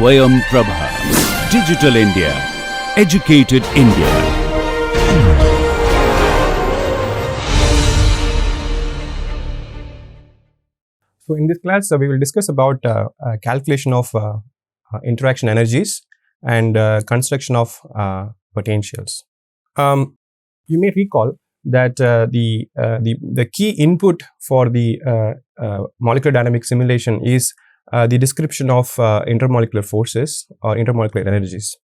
Swayam Prabha. Digital India. Educated India. So in this class, we will discuss about calculation of interaction energies and construction of potentials. You may recall that the key input for the molecular dynamic simulation is the description of intermolecular forces or intermolecular energies.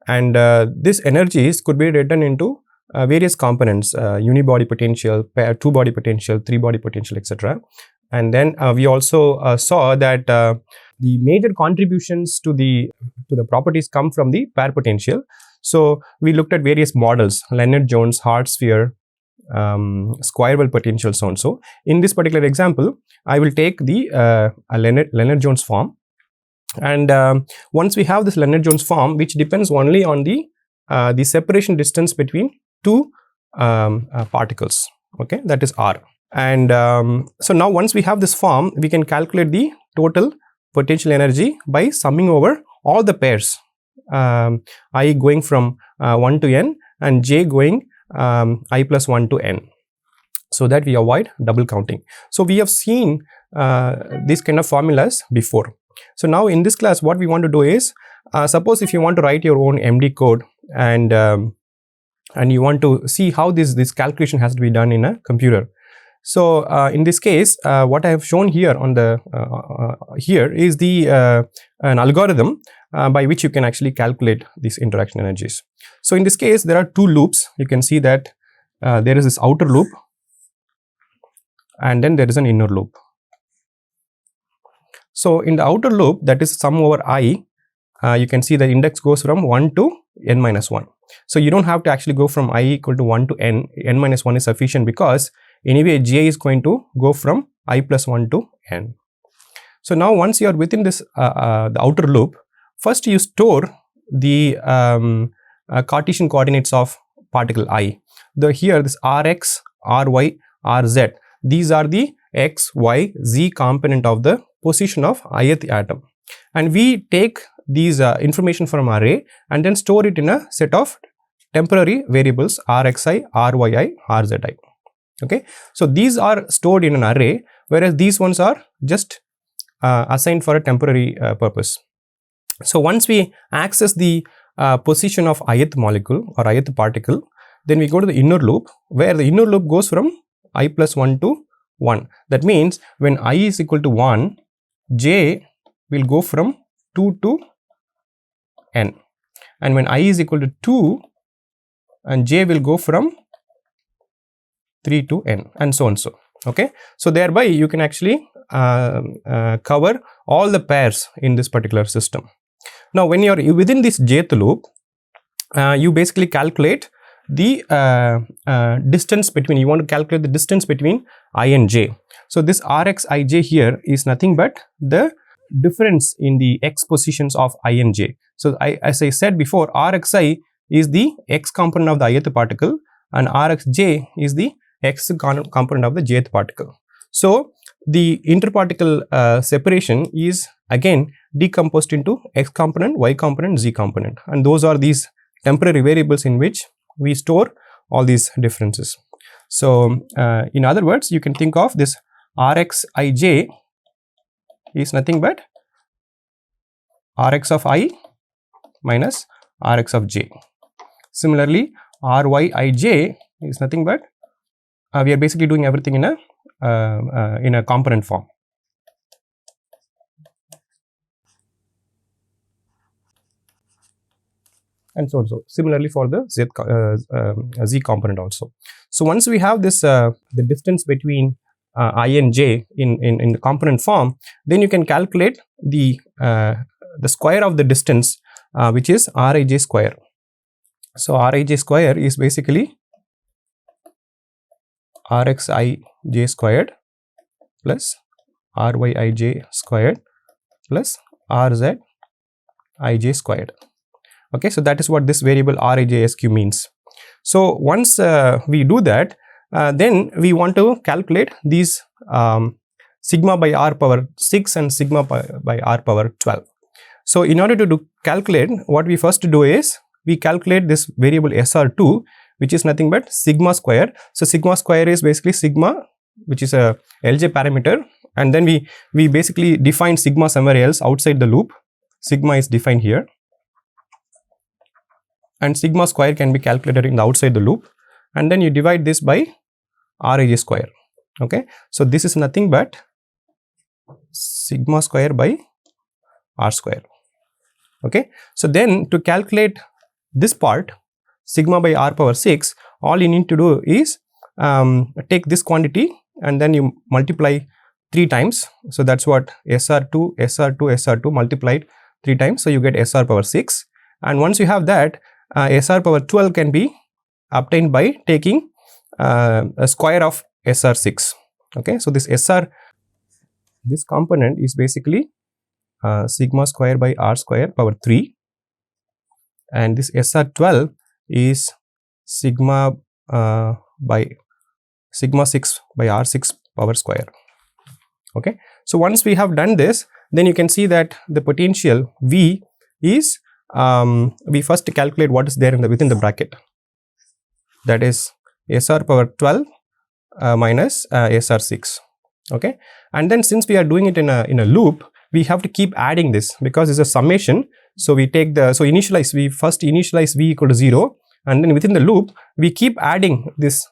And these energies could be written into various components, unibody potential, two-body potential, three-body potential, etc. And then we also saw that the major contributions to the properties come from the pair potential. So we looked at various models: Lennard-Jones, Hart sphere, square well potential, so and so. In this particular example, I will take the Lennard-Jones form, and once we have this Lennard-Jones form, which depends only on the separation distance between two particles, okay, that is r. And so now once we have this form, we can calculate the total potential energy by summing over all the pairs, I going from 1 to n and j going I plus 1 to n, so that we avoid double counting. So we have seen these kind of formulas before. So now in this class, what we want to do is, suppose if you want to write your own MD code and you want to see how this calculation has to be done in a computer. So in this case, what I have shown here on the here is an algorithm by which you can actually calculate these interaction energies. So in this case, there are two loops. You can see that there is this outer loop, and then there is an inner loop. So in the outer loop, that is sum over I, you can see the index goes from 1 to n minus 1. So you don't have to actually go from I equal to 1 to n. N minus 1 is sufficient, because anyway j is going to go from I plus 1 to n. So now once you are within this the outer loop, first you store the Cartesian coordinates of particle I. Here this rx, ry, rz, these are the x, y, z component of the position of ith atom, and we take these information from array and then store it in a set of temporary variables rxi, ryi, rzi. Okay, so these are stored in an array, whereas these ones are just assigned for a temporary purpose. So once we access the position of ith molecule or ith particle, then we go to the inner loop, where the inner loop goes from I plus 1 to 1. That means when I is equal to 1, j will go from 2 to n, and when I is equal to 2, and j will go from 3 to n, and so on. So okay, so thereby you can actually cover all the pairs in this particular system. Now when you are within this jth loop, you basically calculate the distance between, you want to calculate the distance between I and j. So this rxij here is nothing but the difference in the x positions of I and j. So as I said before, rxi is the x component of the ith particle, and rxj is the x component of the jth particle. So the interparticle separation is again decomposed into x component, y component, z component, and those are these temporary variables in which we store all these differences. So in other words, you can think of this rxij is nothing but rx of I minus rx of j. Similarly, ryij is nothing but we are basically doing everything in a component form. And so on. So similarly for the z component also. So once we have this the distance between I and j in the component form, then you can calculate the square of the distance, which is rij square. So rij square is basically rxij squared plus ryij squared plus rzij squared. Okay, so that is what this variable rijsq means. So once we do that, then we want to calculate these sigma by r power 6 and sigma by r power 12. So in order to calculate, what we first do is we calculate this variable SR2, which is nothing but sigma square. So sigma square is basically sigma, which is a LJ parameter, and then we basically define sigma somewhere else outside the loop. Sigma is defined here, and sigma square can be calculated in the outside the loop, and then you divide this by Rij square. Okay, so this is nothing but sigma square by R square. Okay, so then to calculate this part, sigma by R power 6, all you need to do is take this quantity and then you multiply 3 times. So that's what SR2, SR2, SR2 multiplied 3 times. So you get SR power 6. And once you have that, SR power 12 can be obtained by taking a square of SR6. Okay, so this this component is basically sigma square by R square power 3, and this SR12 is sigma by sigma 6 by R6 power square. Okay, so once we have done this, then you can see that the potential V is we first calculate what is there in within the bracket, that is SR power 12 minus SR6. Okay, and then since we are doing it in a loop, we have to keep adding this because it's a summation. So we take we first initialize V equal to 0, and then within the loop we keep adding this.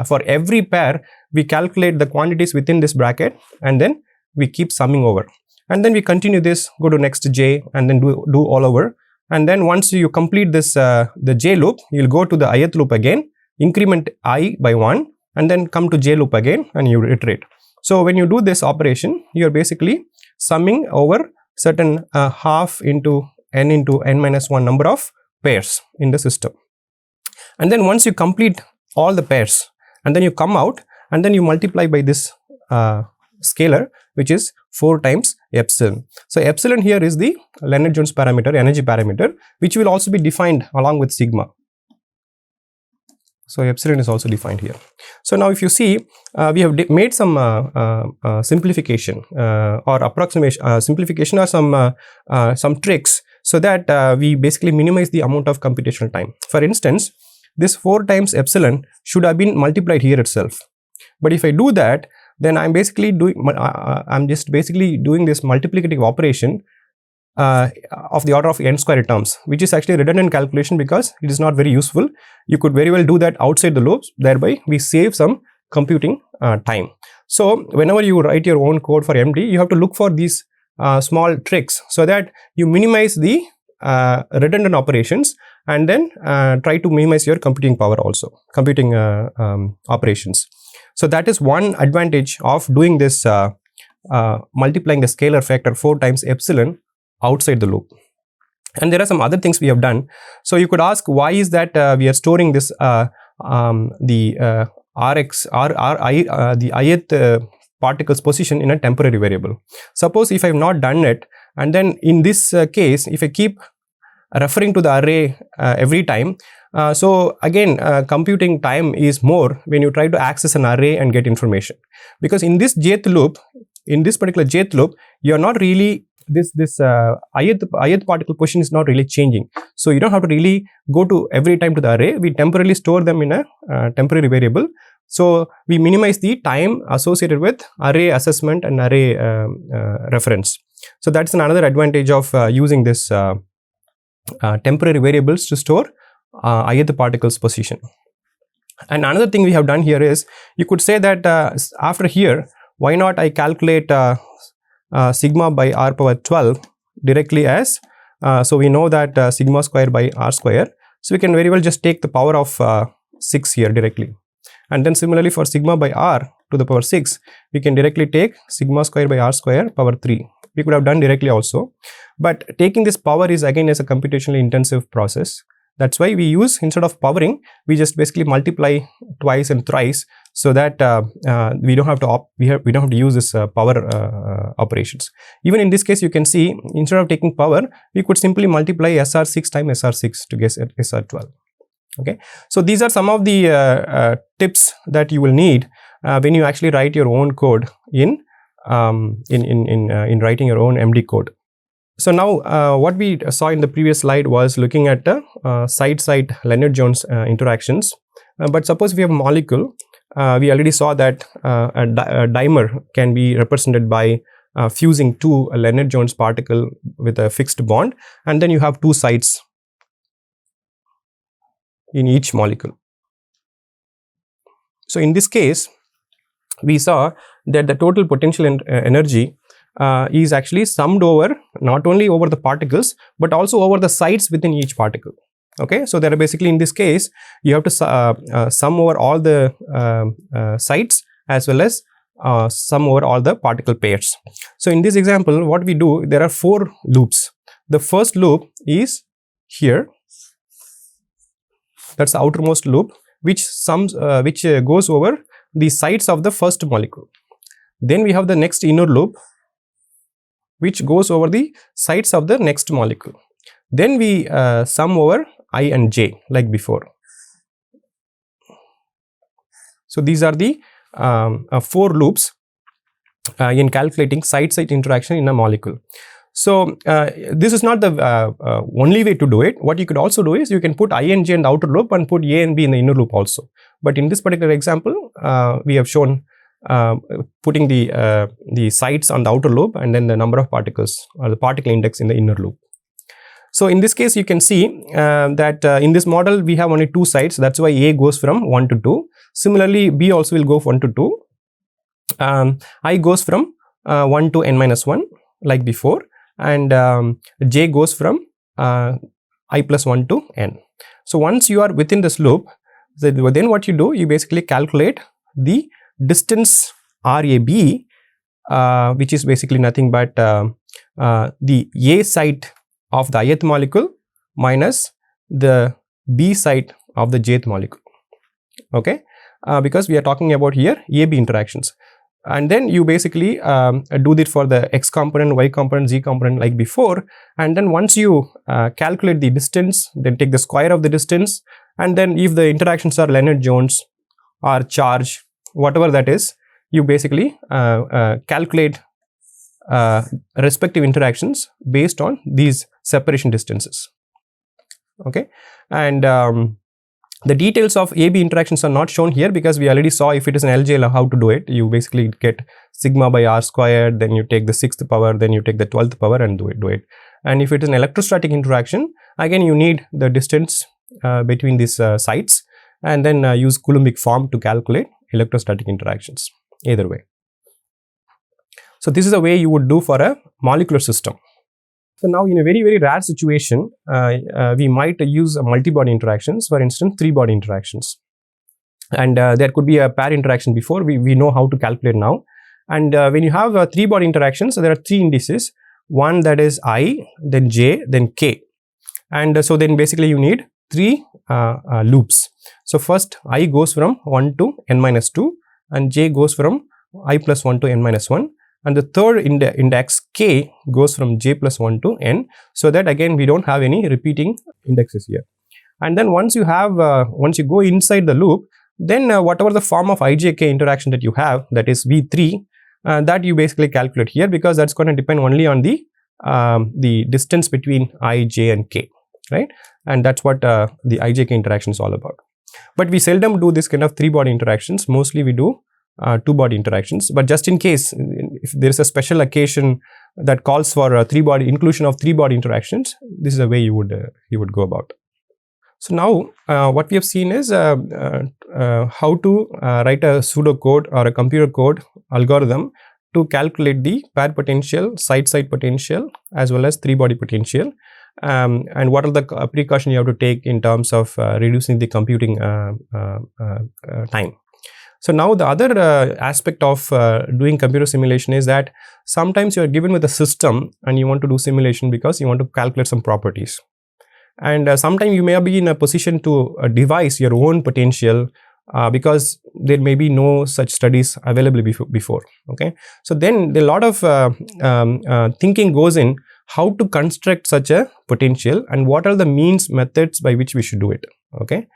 For every pair we calculate the quantities within this bracket, and then we keep summing over, and then we continue this, go to next j, and then do all over. And then once you complete this the j loop, you'll go to the ith loop again, increment I by 1, and then come to j loop again, and you iterate. So when you do this operation, you are basically summing over certain half into n minus 1 number of pairs in the system. And then once you complete all the pairs, and then you come out, and then you multiply by this scalar, which is 4 times epsilon. So epsilon here is the Lennard-Jones parameter, energy parameter, which will also be defined along with sigma. So epsilon is also defined here. So now if you see, we have made some simplification or approximation, simplification or some tricks, so that we basically minimize the amount of computational time. For instance, this 4 times epsilon should have been multiplied here itself. But if I do that, then I'm basically doing this multiplicative operation of the order of n square terms, which is actually redundant calculation because it is not very useful. You could very well do that outside the loops, thereby we save some computing time. So whenever you write your own code for MD, you have to look for these small tricks so that you minimize the redundant operations, and then try to minimize your computing power also, computing operations. So that is one advantage of doing this multiplying the scalar factor 4 times epsilon outside the loop. And there are some other things we have done. So you could ask, why is that we are storing this the ith particle's position in a temporary variable. Suppose if I have not done it, and then in this case, if I keep referring to the array every time, so again computing time is more when you try to access an array and get information, because in this jth loop, in this particular jth loop, you are not really this ith particle position is not really changing. So you don't have to really go to every time to the array. We temporarily store them in a temporary variable. So we minimize the time associated with array assessment and array reference. So that's another advantage of using this temporary variables to store ith particle's position. And another thing we have done here is, you could say that after here, why not I calculate sigma by r power 12 directly as, so we know that sigma square by r square, so we can very well just take the power of 6 here directly. And then similarly for sigma by r to the power 6, we can directly take sigma square by r square power 3. We could have done directly also, but taking this power is again as a computationally intensive process. That's why we use, instead of powering, we just basically multiply twice and thrice, so that we don't have to use this power operations. Even in this case, you can see, instead of taking power, we could simply multiply SR6 times SR6 to get SR12. Okay, so these are some of the tips that you will need when you actually write your own code in writing your own MD code. So now what we saw in the previous slide was looking at the side-side Lennard-Jones interactions. But suppose we have a molecule, we already saw that a dimer can be represented by fusing two Lennard-Jones particle with a fixed bond, and then you have two sides in each molecule. So in this case, we saw that the total potential energy is actually summed over not only over the particles but also over the sides within each particle. Okay, so there are basically, in this case, you have to sum over all the sides as well as sum over all the particle pairs. So in this example, what we do, there are 4 loops. The first loop is here, that's the outermost loop, which goes over the sides of the first molecule. Then we have the next inner loop, which goes over the sides of the next molecule. Then we sum over I and j like before. So these are the 4 loops in calculating side-side interaction in a molecule. So this is not the only way to do it. What you could also do is you can put I and j in the outer loop and put a and b in the inner loop also. But in this particular example, we have shown putting the sides on the outer loop and then the number of particles or the particle index in the inner loop. So in this case, you can see that in this model we have only 2 sides. That's why A goes from 1 to 2. Similarly, B also will go from 1 to 2. I goes from 1 to n minus 1 like before, and J goes from I plus 1 to n. So once you are within this loop, then what you do, you basically calculate the distance RAB, which is basically nothing but the A side of the ith molecule minus the B side of the jth molecule. Okay, because we are talking about here AB interactions. And then you basically do this for the x component, y component, z component like before. And then once you calculate the distance, then take the square of the distance. And then if the interactions are Lennard-Jones or charge, whatever that is, you basically calculate respective interactions based on these separation distances. Okay, and the details of AB interactions are not shown here because we already saw if it is an LJ how to do it. You basically get sigma by r squared, then you take the 6th power, then you take the 12th power and do it. And if it is an electrostatic interaction, again you need the distance between these sites, and then use Coulombic form to calculate electrostatic interactions either way. So this is the way you would do for a molecular system. So now in a very, very rare situation, we might use multi-body interactions, for instance 3-body interactions. And there could be a pair interaction before, we know how to calculate now. And when you have 3-body interactions, so there are 3 indices, one that is I, then j, then k. And so then basically you need 3 loops. So first I goes from 1 to n minus 2 and j goes from I plus 1 to n minus 1. And the third index k goes from j plus 1 to n, so that again we don't have any repeating indexes here. And then once you have once you go inside the loop, then whatever the form of ijk interaction that you have, that is v3, that you basically calculate here, because that's going to depend only on the distance between I, j and k, right? And that's what the ijk interaction is all about. But we seldom do this kind of 3-body interactions. Mostly we do 2-body interactions, but just in case if there is a special occasion that calls for a 3-body inclusion of 3-body interactions, this is the way you would go about. So now what we have seen is how to write a pseudo code or a computer code algorithm to calculate the pair potential, side-side potential as well as 3-body potential, and what are the precautions you have to take in terms of reducing the computing time. So now the other aspect of doing computer simulation is that sometimes you are given with a system and you want to do simulation because you want to calculate some properties. And sometimes you may be in a position to devise your own potential because there may be no such studies available before. Okay, so then a lot of thinking goes in how to construct such a potential and what are the means, methods by which we should do it. Okay.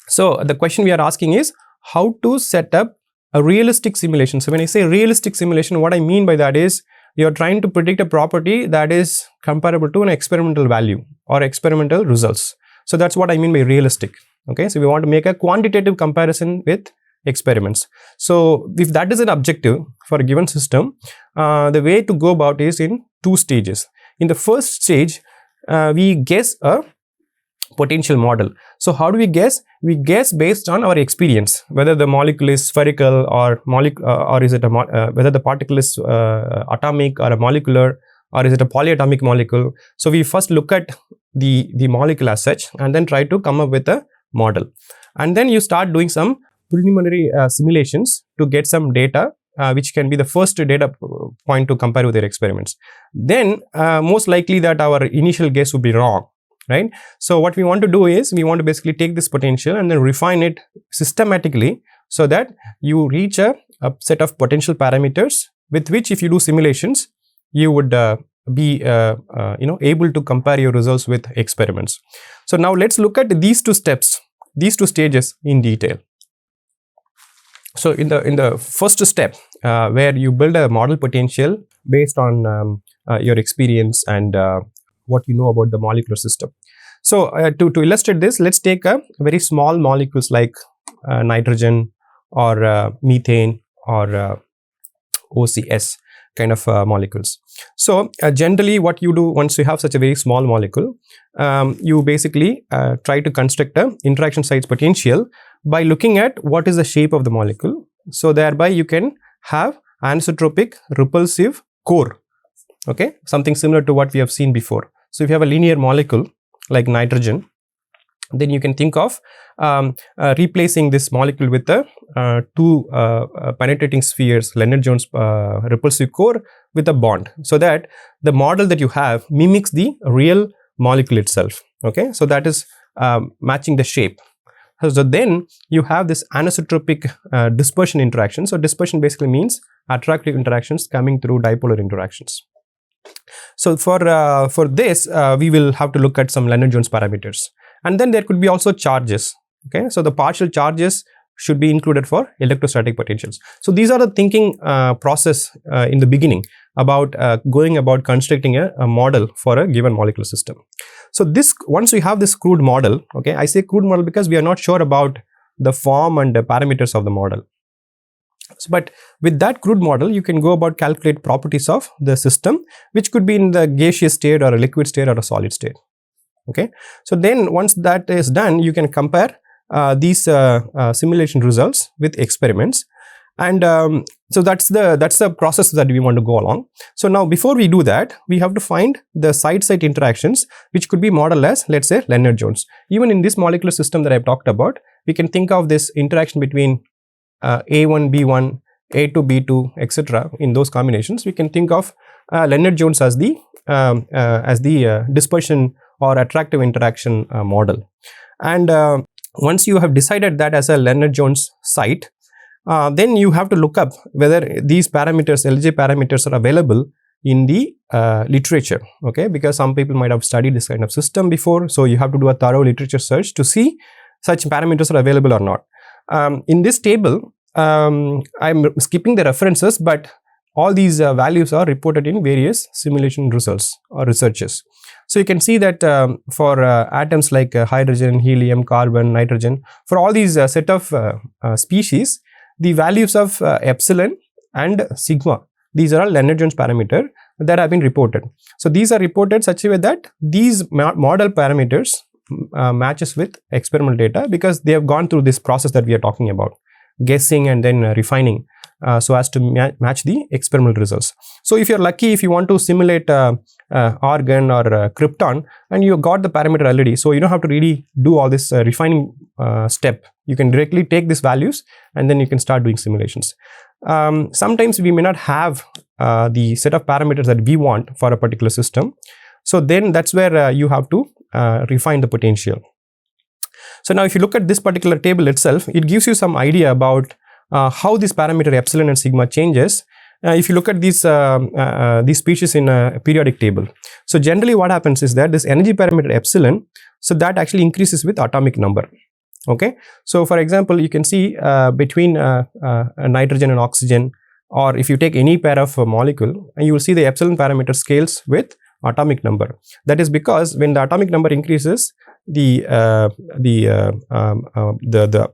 So the question we are asking is how to set up a realistic simulation. So when I say realistic simulation, what I mean by that is you're trying to predict a property that is comparable to an experimental value or experimental results. So that's what I mean by realistic. Okay, so we want to make a quantitative comparison with experiments. So if that is an objective for a given system, the way to go about is in 2 stages. In the first stage, we guess a potential model. So how do we guess? We guess based on our experience, whether the molecule is spherical or is it whether the particle is atomic or a molecular, or is it a polyatomic molecule. So we first look at the molecule as such and then try to come up with a model, and then you start doing some preliminary simulations to get some data, which can be the first data point to compare with your experiments. Then most likely that our initial guess would be wrong, right? So what we want to do is we want to basically take this potential and then refine it systematically so that you reach a set of potential parameters with which, if you do simulations, you would be able to compare your results with experiments. So now let's look at these 2 steps, these 2 stages in detail. So in the first step, where you build a model potential based on your experience and what you know about the molecular system. So to illustrate this, let's take a very small molecules like nitrogen or methane or OCS kind of molecules. So generally what you do once you have such a very small molecule, you basically try to construct a interaction sites potential by looking at what is the shape of the molecule. So thereby you can have anisotropic repulsive core, okay, something similar to what we have seen before. So if you have a linear molecule like nitrogen, then you can think of replacing this molecule with the 2 penetrating spheres, Lennard-Jones repulsive core with a bond, so that the model that you have mimics the real molecule itself. Okay, so that is matching the shape. So then you have this anisotropic dispersion interaction. So dispersion basically means attractive interactions coming through dipolar interactions. So for this, we will have to look at some Lennard-Jones parameters. And then there could be also charges. Okay, so the partial charges should be included for electrostatic potentials. So these are the thinking process in the beginning about going about constructing a model for a given molecular system. So this, once we have this crude model, okay, I say crude model because we are not sure about the form and the parameters of the model. So, but with that crude model, you can go about calculate properties of the system, which could be in the gaseous state or a liquid state or a solid state. Okay, so then once that is done, you can compare these simulation results with experiments, and so that's the process that we want to go along. So now before we do that, we have to find the site-site interactions, which could be modeled as, let's say, Lennard-Jones. Even in this molecular system that I've talked about, we can think of this interaction between A1, B1, A2, B2, etc. In those combinations, we can think of Lennard-Jones as the dispersion or attractive interaction model. And once you have decided that as a Lennard-Jones site, then you have to look up whether these parameters, LJ parameters, are available in the literature. Okay, because some people might have studied this kind of system before, so you have to do a thorough literature search to see such parameters are available or not. In this table, I'm skipping the references, but all these values are reported in various simulation results or researches. So you can see that for atoms like hydrogen, helium, carbon, nitrogen, for all these set of species, the values of epsilon and sigma, these are all Lennard-Jones parameter that have been reported. So these are reported such a way that these model parameters matches with experimental data, because they have gone through this process that we are talking about, guessing and then refining so as to match the experimental results. So if you're lucky, if you want to simulate argon or krypton and you got the parameter already, so you don't have to really do all this refining step. You can directly take these values and then you can start doing simulations. Sometimes we may not have the set of parameters that we want for a particular system. So then that's where you have to refine the potential. So now if you look at this particular table itself, it gives you some idea about how this parameter epsilon and sigma changes. If you look at these species in a periodic table. So generally what happens is that this energy parameter epsilon, so that actually increases with atomic number. Okay, so for example, you can see between nitrogen and oxygen, or if you take any pair of molecule, and you will see the epsilon parameter scales with atomic number. That is because when the atomic number increases, the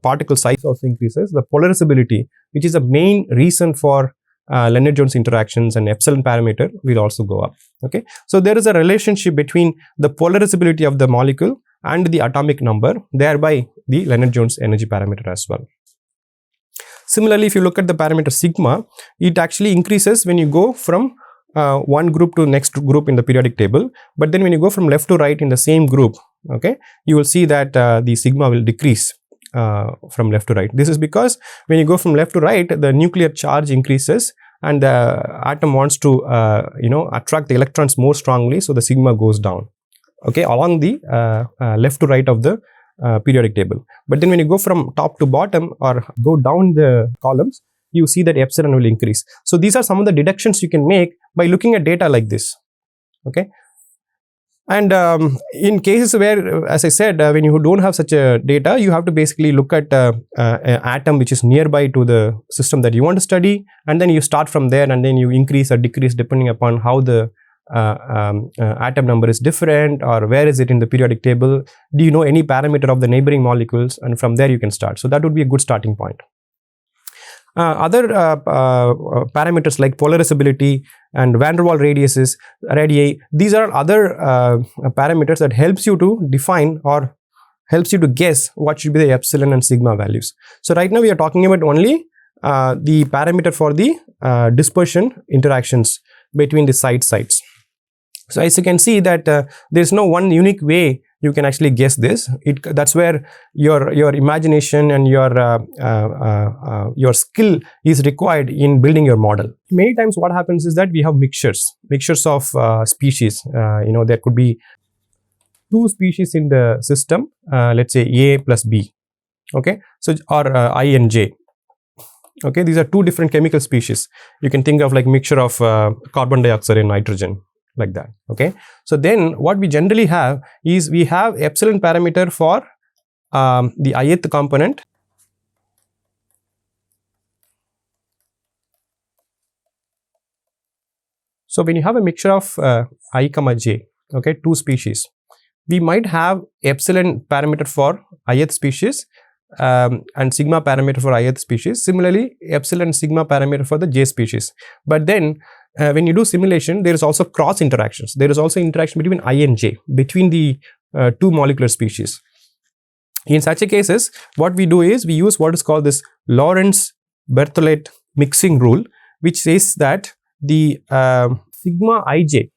particle size also increases. The polarizability, which is the main reason for Lennard-Jones interactions, and epsilon parameter will also go up. Okay, so there is a relationship between the polarizability of the molecule and the atomic number, thereby the Lennard-Jones energy parameter as well. Similarly, if you look at the parameter sigma, it actually increases when you go from one group to next group in the periodic table, but then when you go from left to right in the same group, okay, you will see that the sigma will decrease from left to right. This is because when you go from left to right, the nuclear charge increases and the atom wants to attract the electrons more strongly, so the sigma goes down, okay, along the left to right of the periodic table. But then when you go from top to bottom or go down the columns, you see that epsilon will increase. So these are some of the deductions you can make by looking at data like this. Okay, and in cases where, as I said, when you don't have such a data, you have to basically look at an atom which is nearby to the system that you want to study, and then you start from there, and then you increase or decrease depending upon how the atom number is different, or where is it in the periodic table, do you know any parameter of the neighboring molecules, and from there you can start. So that would be a good starting point. Other parameters like polarizability and van der Waals radii, these are other parameters that helps you to define or helps you to guess what should be the epsilon and sigma values. So right now we are talking about only the parameter for the dispersion interactions between the sites. So as you can see that there is no one unique way you can actually guess this. That's where your imagination and your skill is required in building your model. Many times what happens is that we have mixtures of species. There could be two species in the system, let's say A plus B, okay, so or I and J. Okay, these are two different chemical species. You can think of like mixture of carbon dioxide and nitrogen, like that. Okay, so then what we generally have is we have epsilon parameter for the ith component. So when you have a mixture of I comma j, okay, two species, we might have epsilon parameter for ith species and sigma parameter for ith species. Similarly, epsilon and sigma parameter for the j species. But then when you do simulation, there is also cross interactions. There is also interaction between I and j, between the two molecular species. In such a cases, what we do is we use what is called this Lorentz-Berthollet mixing rule, which says that the sigma ij,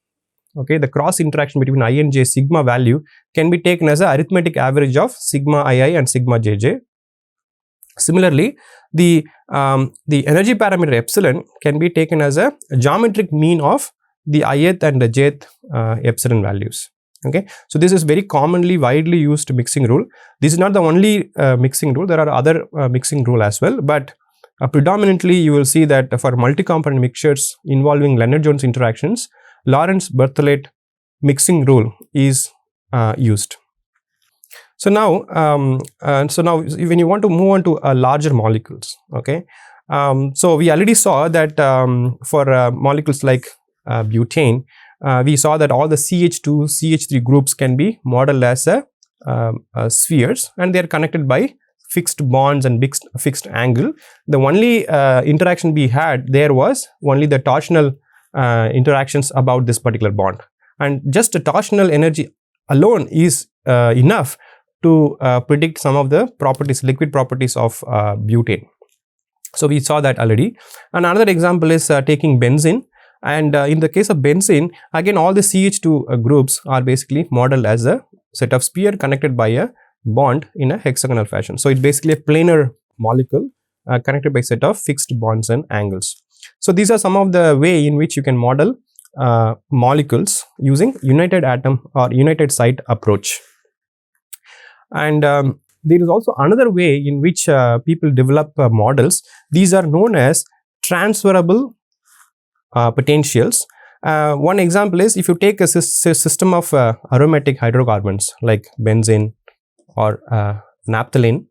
okay, the cross interaction between I and j sigma value can be taken as an arithmetic average of sigma ii and sigma jj. Similarly, the energy parameter epsilon can be taken as a geometric mean of the ith and the jth epsilon values. Okay, so this is very commonly widely used mixing rule. This is not the only mixing rule. There are other mixing rule as well, but predominantly you will see that for multi-component mixtures involving Lennard-Jones interactions, Lorentz-Berthollet mixing rule is used. So now, when you want to move on to larger molecules, okay, so we already saw that for molecules like butane, we saw that all the CH2, CH3 groups can be modeled as spheres, and they are connected by fixed bonds and fixed angle. The only interaction we had there was only the torsional interactions about this particular bond, and just the torsional energy alone is enough to predict some of the properties, liquid properties of butane. So we saw that already. And another example is taking benzene, and in the case of benzene, again all the CH2 groups are basically modeled as a set of sphere connected by a bond in a hexagonal fashion. So it's basically a planar molecule connected by a set of fixed bonds and angles. So these are some of the way in which you can model molecules using united atom or united site approach. And there is also another way in which people develop models. These are known as transferable potentials. One example is if you take a system of aromatic hydrocarbons like benzene or naphthalene.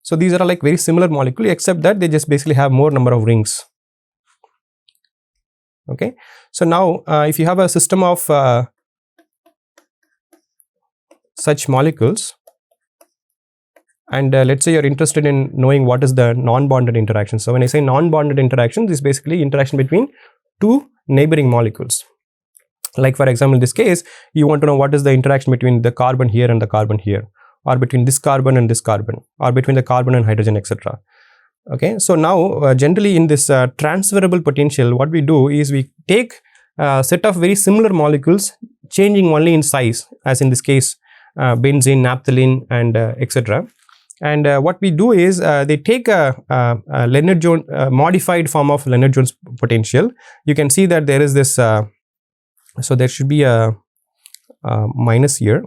So these are like very similar molecule, except that they just basically have more number of rings. Okay, so now if you have a system of such molecules, and let's say you're interested in knowing what is the non-bonded interaction. So when I say non-bonded interaction, this is basically interaction between two neighboring molecules. Like for example, in this case, you want to know what is the interaction between the carbon here and the carbon here, or between this carbon and this carbon, or between the carbon and hydrogen, etc. Okay, so now generally in this transferable potential, what we do is we take a set of very similar molecules, changing only in size, as in this case benzene, naphthalene, and etc. And what we do is they take a Lennard-Jones modified form of Lennard-Jones potential. You can see that there is this, so there should be a minus here.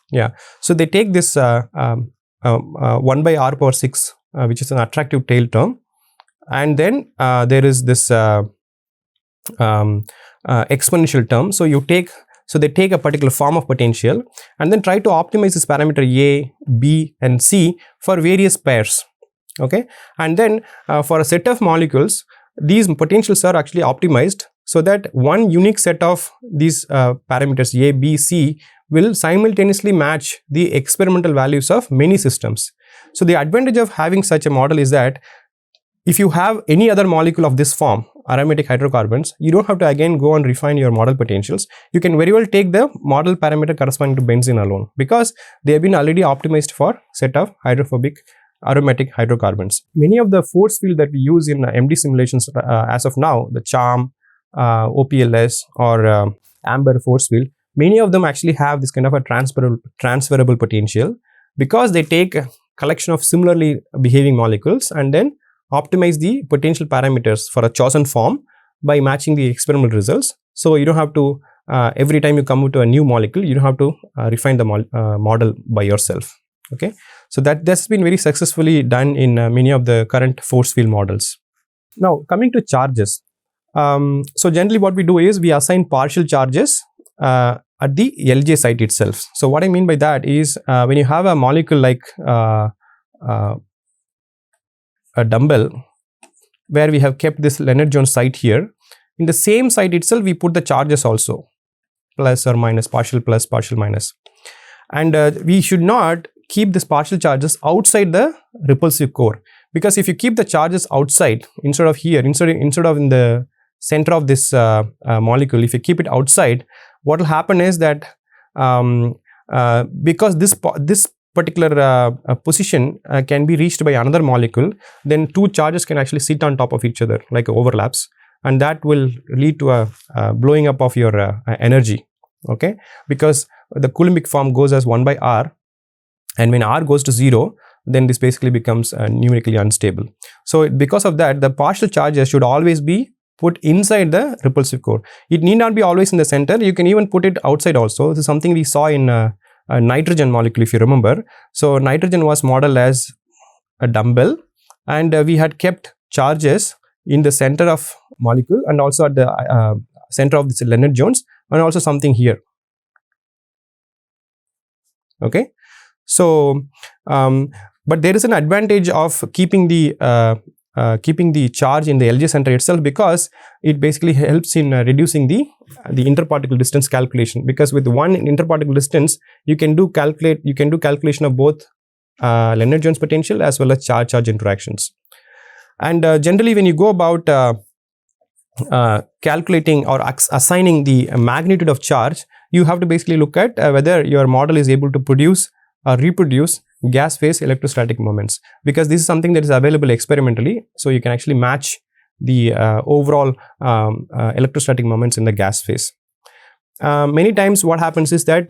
Yeah, so they take this 1 by r power 6, which is an attractive tail term, and then there is this exponential term. So you take, so they take a particular form of potential and then try to optimize this parameter A, B, and C for various pairs. Okay, and then for a set of molecules, these potentials are actually optimized so that one unique set of these parameters A, B, C will simultaneously match the experimental values of many systems. So the advantage of having such a model is that if you have any other molecule of this form, aromatic hydrocarbons, you don't have to again go and refine your model potentials. You can very well take the model parameter corresponding to benzene alone, because they have been already optimized for set of hydrophobic aromatic hydrocarbons. Many of the force field that we use in MD simulations as of now, the CHARM, OPLS, or AMBER force field, many of them actually have this kind of a transferable potential, because they take a collection of similarly behaving molecules and then optimize the potential parameters for a chosen form by matching the experimental results. So you don't have to, every time you come to a new molecule, you don't have to refine the model by yourself. Okay, so that's been very successfully done in many of the current force field models. Now coming to charges, so generally what we do is we assign partial charges at the LJ site itself. So what I mean by that is when you have a molecule like a dumbbell, where we have kept this Lennard-Jones site here, in the same site itself we put the charges also, plus or minus, partial plus, partial minus, and we should not keep this partial charges outside the repulsive core, because if you keep the charges outside instead of here, instead of in the center of this molecule, if you keep it outside, what will happen is that because this particular position can be reached by another molecule, then two charges can actually sit on top of each other like overlaps, and that will lead to a blowing up of your energy. Okay, because the Coulombic form goes as 1 by r, and when r goes to 0, then this basically becomes numerically unstable. So because of that, the partial charges should always be put inside the repulsive core. It need not be always in the center. You can even put it outside also. This is something we saw in a nitrogen molecule, if you remember. So nitrogen was modeled as a dumbbell, and we had kept charges in the center of molecule and also at the center of this Lennard-Jones, and also something here. Okay, so but there is an advantage of keeping the charge in the LJ center itself, because it basically helps in reducing the interparticle distance calculation, because with one interparticle distance you can do calculation of both Lennard-Jones potential as well as charge interactions. And generally when you go about calculating or assigning the magnitude of charge, you have to basically look at whether your model is able to produce or reproduce gas phase electrostatic moments, because this is something that is available experimentally. So you can actually match the overall electrostatic moments in the gas phase. Many times what happens is that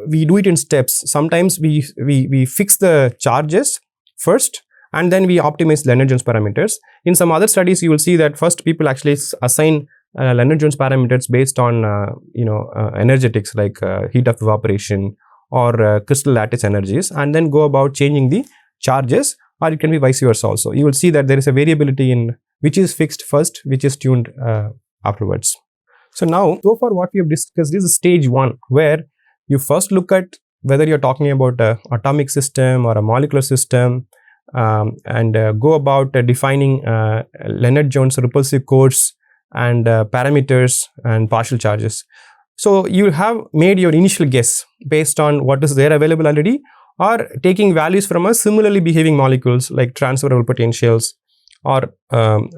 we do it in steps. Sometimes we fix the charges first, and then we optimize Lennard-Jones parameters. In some other studies, you will see that first people actually assign Lennard-Jones parameters based on energetics like heat of evaporation or crystal lattice energies, and then go about changing the charges, or it can be vice versa also. You will see that there is a variability in which is fixed first, which is tuned afterwards. So now, so far what we have discussed is stage 1, where you first look at whether you're talking about an atomic system or a molecular system, and go about defining Lennard-Jones repulsive codes and parameters and partial charges. So you have made your initial guess based on what is there available already, or taking values from a similarly behaving molecules like transferable potentials or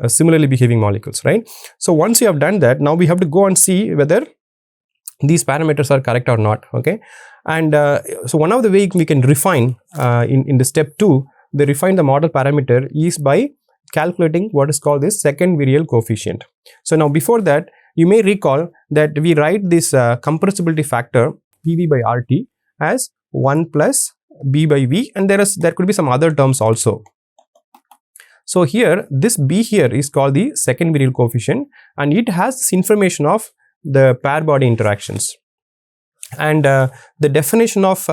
similarly behaving molecules, right? So once you have done that, now we have to go and see whether these parameters are correct or not, okay? And so one of the way we can refine in the step 2, they refine the model parameter is by calculating what is called this second virial coefficient. So now before that, you may recall that we write this compressibility factor PV by RT as 1 plus B by V, and there could be some other terms also. So here this B here is called the second virial coefficient, and it has this information of the pair body interactions. And the definition of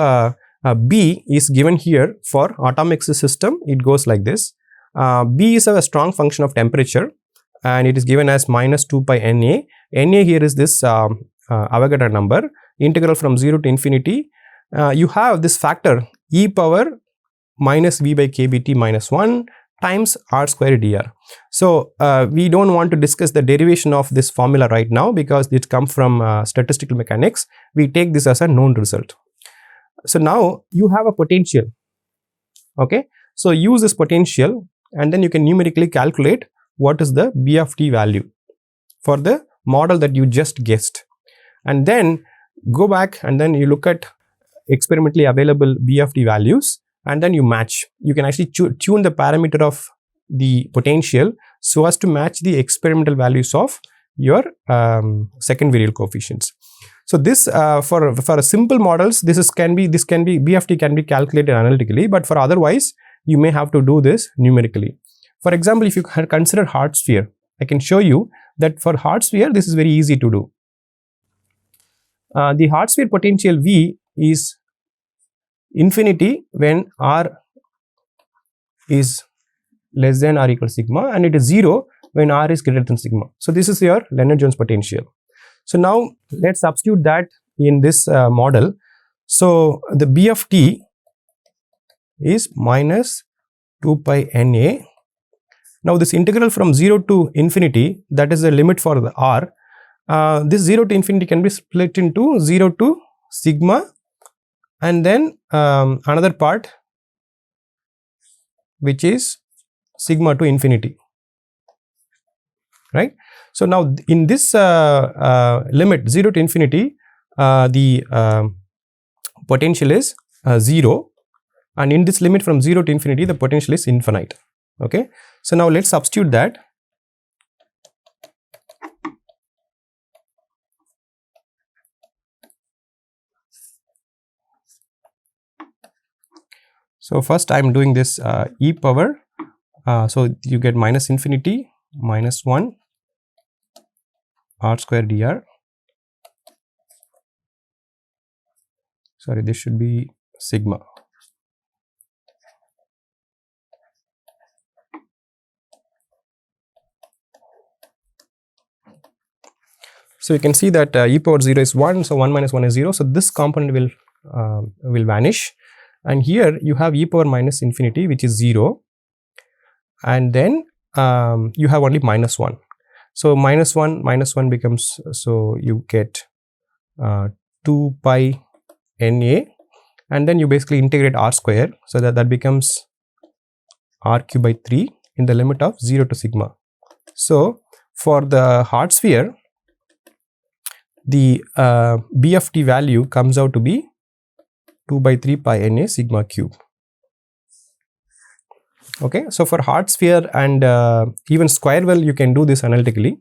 B is given here for atomic system. It goes like this. B is a strong function of temperature, and it is given as minus 2 pi Na. Na here is this Avogadro number, integral from 0 to infinity. You have this factor e power minus V by kBt minus 1 times r square dr. So we don't want to discuss the derivation of this formula right now because it comes from statistical mechanics. We take this as a known result. So now you have a potential, okay? So use this potential and then you can numerically calculate what is the B of t value for the model that you just guessed, and then go back and then you look at experimentally available B of t values, and then you match. You can actually tune the parameter of the potential so as to match the experimental values of your second virial coefficients. So this for simple models, this can be B of t can be calculated analytically, but for otherwise you may have to do this numerically. For example, if you consider hard sphere, I can show you that for hard sphere this is very easy to do. The hard sphere potential V is infinity when R is less than or equal to sigma, and it is 0 when R is greater than sigma. So this is your Lennard-Jones potential. So now let's substitute that in this model. So the B of t is minus 2 pi Na. Now this integral from 0 to infinity, that is the limit for the R. This 0 to infinity can be split into 0 to sigma, and then another part which is sigma to infinity, right? So now in this limit 0 to infinity, the potential is 0, and in this limit from 0 to infinity the potential is infinite, okay? So now let's substitute that. So first I am doing this e power, so you get minus infinity minus 1 r square dr. Sorry, this should be sigma. So you can see that e power 0 is 1, so 1 minus 1 is 0. So this component will vanish, and here you have e power minus infinity, which is 0, and then you have only minus 1. So minus 1 becomes, so you get 2 pi Na, and then you basically integrate r square, so that becomes r cube by 3 in the limit of 0 to sigma. So for the hard sphere, the B of t value comes out to be 2 by 3 pi Na sigma cube. Okay, so for hard sphere and even square well, you can do this analytically,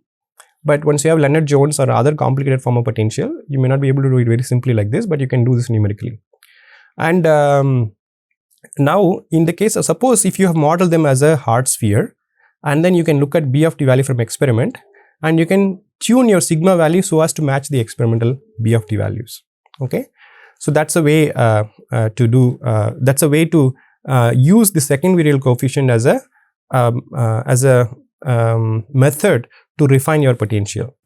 but once you have Lennard-Jones or other complicated form of potential, you may not be able to do it very simply like this, but you can do this numerically. And now in the case of, suppose if you have modeled them as a hard sphere, and then you can look at B of t value from experiment, and you can tune your sigma value so as to match the experimental B of t values. Okay, so that's a way to do. That's a way to use the second virial coefficient as a method to refine your potential.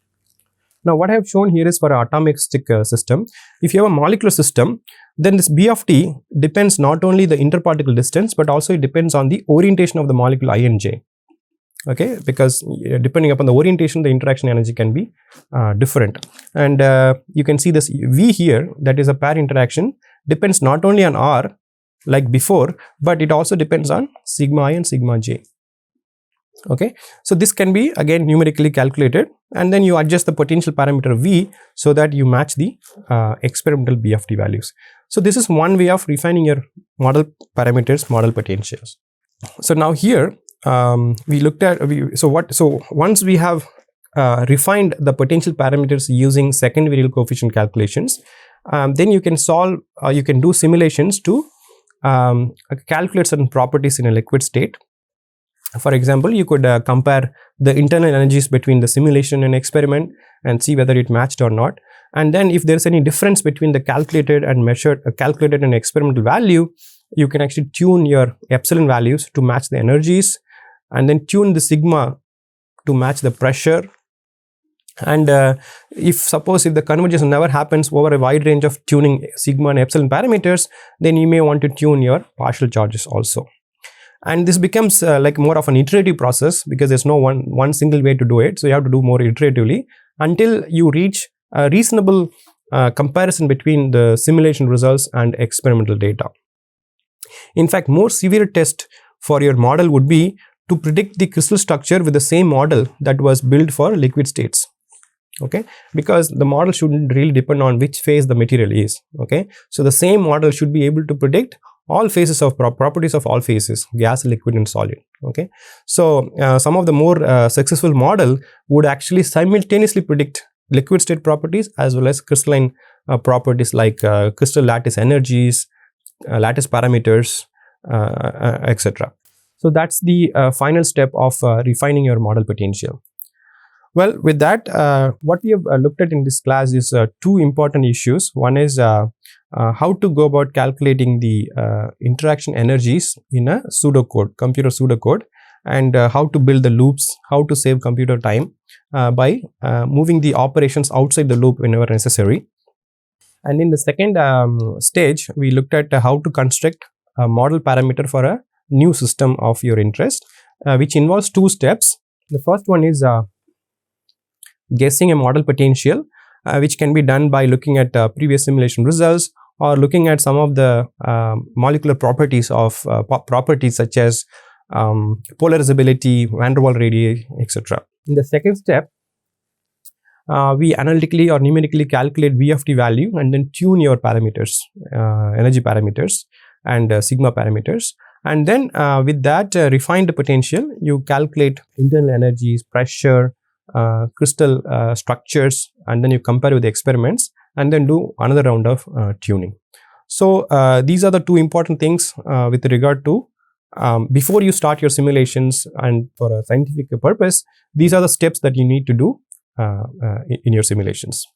Now what I have shown here is for an atomic stick system. If you have a molecular system, then this B of t depends not only the interparticle distance, but also it depends on the orientation of the molecule I and j. Okay, because depending upon the orientation, the interaction energy can be different. And you can see this V here, that is a pair interaction, depends not only on R like before, but it also depends on sigma I and sigma j. Okay, so this can be again numerically calculated, and then you adjust the potential parameter V so that you match the experimental B of t values. So this is one way of refining your model parameters, model potentials. So now here we looked at so once we have refined the potential parameters using second variable coefficient calculations, then you can solve you can do simulations to calculate certain properties in a liquid state. For example, you could compare the internal energies between the simulation and experiment and see whether it matched or not. And then if there's any difference between the calculated and measured calculated and experimental value, you can actually tune your epsilon values to match the energies, and then tune the sigma to match the pressure. And if the convergence never happens over a wide range of tuning sigma and epsilon parameters, then you may want to tune your partial charges also. And this becomes like more of an iterative process, because there's no one single way to do it. So you have to do more iteratively until you reach a reasonable comparison between the simulation results and experimental data. In fact, more severe test for your model would be to predict the crystal structure with the same model that was built for liquid states. Okay, because the model shouldn't really depend on which phase the material is. Okay, so the same model should be able to predict all phases of properties of all phases, gas, liquid and solid. Okay, so some of the more successful model would actually simultaneously predict liquid state properties as well as crystalline properties like crystal lattice energies, lattice parameters, etc. So that's the final step of refining your model potential. Well, with that, what we have looked at in this class is two important issues. One is how to go about calculating the interaction energies in a pseudocode, computer pseudocode, and how to build the loops, how to save computer time by moving the operations outside the loop whenever necessary. And in the second stage, we looked at how to construct a model parameter for a new system of your interest, which involves two steps. The first one is guessing a model potential, which can be done by looking at previous simulation results or looking at some of the molecular properties of properties such as polarizability, van der Waals radii, etc. In the second step, we analytically or numerically calculate V of t value and then tune your parameters, energy parameters and sigma parameters. And then with that refined potential, you calculate internal energies, pressure, crystal structures, and then you compare with the experiments and then do another round of tuning. So these are the two important things with regard to before you start your simulations and for a scientific purpose, these are the steps that you need to do in your simulations.